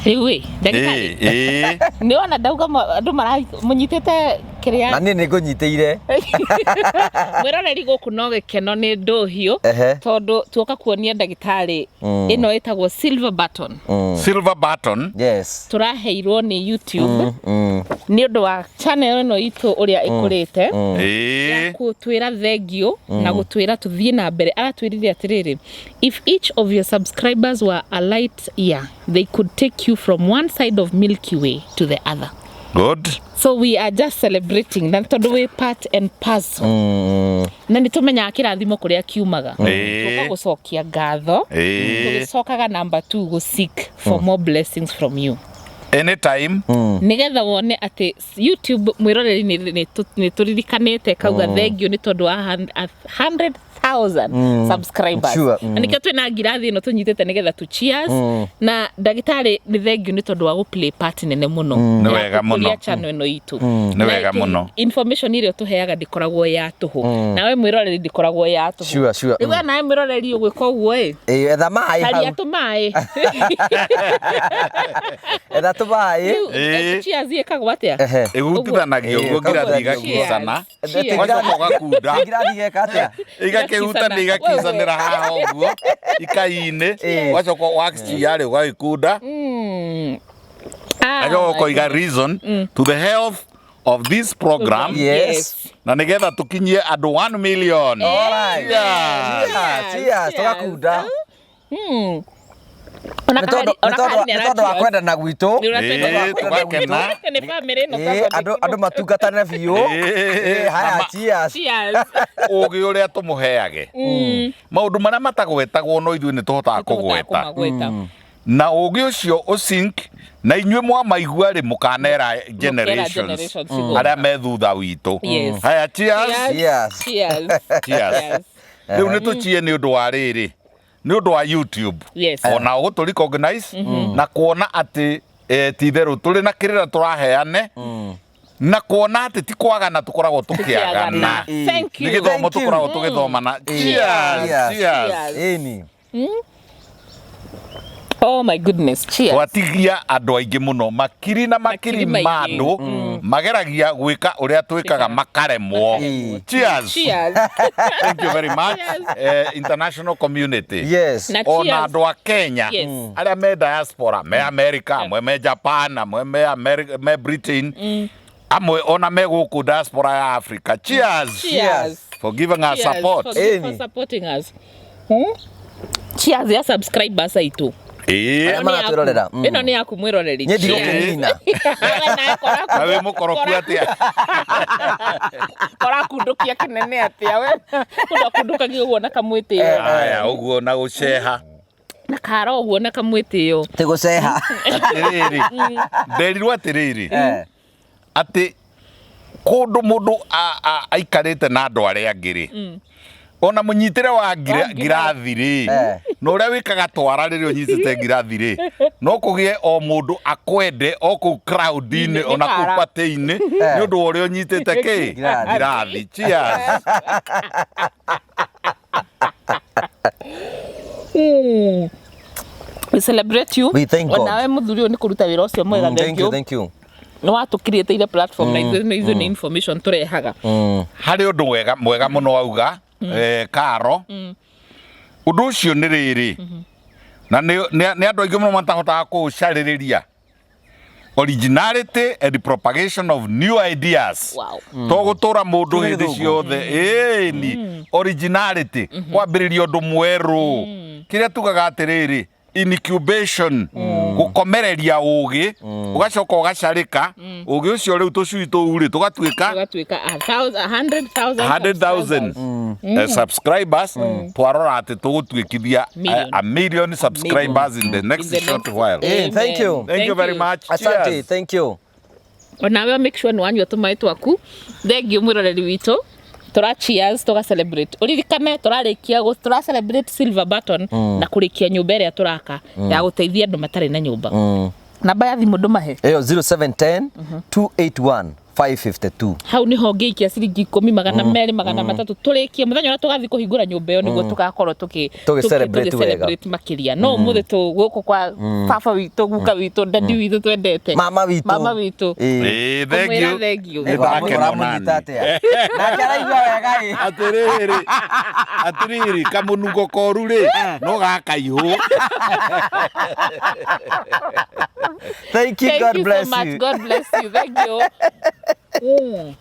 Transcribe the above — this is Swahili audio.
Riwe, ndagitari. Ni ona ndauga andu munyitete kiria. Na ni ngunyiteire. Mwiroreri guku no gikeno ni nduhiu tondu tuoka kuonia ndagitari ino etagwo silver button. Silver button. Yes. Turaheirwo ni YouTube. Ni undu wa channel ino itu uria ikurite. Ya gutwira thengio na gutwira tuthie na mbere. Aratwirire atiriri. If each of your subscribers were a light year, they could take you from one side of Milky Way to the other. Good. So we are just celebrating na tondu we part and parcel. Na nitumenya kirathimo kuria kiumaga. Tuka gucokia ngatho. Tugicokaga number 2 go seek for more blessings from you. Anytime. Nigetha wone ati YouTube mwiroreri ni turirikanite kauga thengio ni tondu wa 100,000 subscribers. Na nikio twina ngirathi no tunyitete nigetha tu cheers na ndagitari ni thengio ni tondu wa go play part nene muno. Ni wega muno. Ya channel ino itu. Ni wega muno. Information irio tuheaga ndikoragwo ya tuhu. Nawe mwiroreri ndikoragwo ya tuhu. Sure. Iwe nawe mwiroreri ugwika uguo etha mai hau. Haria tu mai. Etha tu mai. Cheers yekagwo atia? Igutithanagio uguo ngirathi igakicana. Gakunda. Ngirathi geka atia? Igakihutania igakicanira haha uguo ikaine. Wacoka wakichiare ugagikunda. Ajo iga reason to the health of this program. Yes. Na nigetha tukinyie andu 1 million. Alright. Cheers. Tugakunda. Nitondo wa kwenda na gwitu. Tugakena. Ni family no andu matungatane biu. Haya cheers. Ugi uria tumuheage. Maundu maria matagwetagwo no ithuĩ nĩ tũhotaga kũgweta. Na ugi ucio usync na inyuĩ mwamaigua rĩ mũkanera generations aria me thutha witũ. Haya cheers. Rĩu nĩ tũchie nĩ ũndũ wa rĩrĩ. Nĩ ũndũ wa YouTube. Ona ũgũtũ recognize na kuona atĩ ti-itherũ tũrĩ na kĩrĩra tũraheane na kuona atĩ ti kwagana tũkoragwo tũkĩagana. Nĩ gĩthomo tũkoragwo tũgĩthomana. Cheers. Oh my goodness, cheers. Twatigia andu aingi muno makiri na makiri mandu mageragia gwika uria twikaga makaremwo. Cheers. Thank you very much. International community. Yes. Ona andu a Kenya aria me diaspora, me America, amwe me Japan, amwe me Britain, amwe ona me guku diaspora ya Africa. Cheers. For giving us support. For supporting us. Cheers ya subscribers aitu. Ino ni yaku mwiroreri. Nye ndigukĩnina. Nawe mũkoroku atia. Korakundukia kinene atia we. Kundukagia uguo na kamwĩtĩo. Aya uguo na guceha. Na karo uguo na kamwĩtĩo. Ti guceha. Atiriri. Nderirwo atiriri. Ati kundu mundu aikarite na andu aria angĩ ona munyitire wa ngirathi ri no uria wikaga twara riri unyitite ngirathi ri no kugie o mundu akwende o ku crowd-ini ona ku party-ini ni undu uria unyitite ki ngirathi. Cheers. We celebrate you. We thank God. Nawe muthuri ni kuruta wira ucio mwega. Thank you. No watukirite ile platform na izo ni information turehaga. Hari undu mwega muno auga Karo undu ucio ni riri na ni andu aingi muno matahotaga kucaririria originality and the propagation of new ideas. To gutura mundu hindi ciothe ni originality kwambiriria undu mweru kiria tugaga atiriri incubation gukomereria ugi ugacoka ugacarika ugi ucio riu tucui tuuri tugatuika 100,000 subscribers twarora ati tugutuikithia a million subscribers in the next short while. Thank you very much. Asante. Thank you. Onawe make sure ni wanyua tumai twaku. Thengio mwiroreri witu. Tura cheers, tura celebrate. Uririkane turarikia tura celebrate silver button na kurikia nyumba ria turaka ya guteithia andu matari na nyumba. Namba ya thimu ndumahe. Eyo 0710 281 552. hau niho ngĩikia ciringi 10 magana merĩ magana matatũ tũrĩkie mũthenya ũrĩa tũgathiĩ kũhingũra nyũmba ĩyo nĩguo tũgakorwo tũgĩ-celebrate makĩria no ũmũthĩ gũkũ kwa baba witũ guka witũ dadi witũ twendete mama witũ kũmwĩra thengiũ na kĩraigua wega atiriri kamũnungo koru rĩ no gakaihũ. Thank you, God bless so much. you. God bless you. Thank you.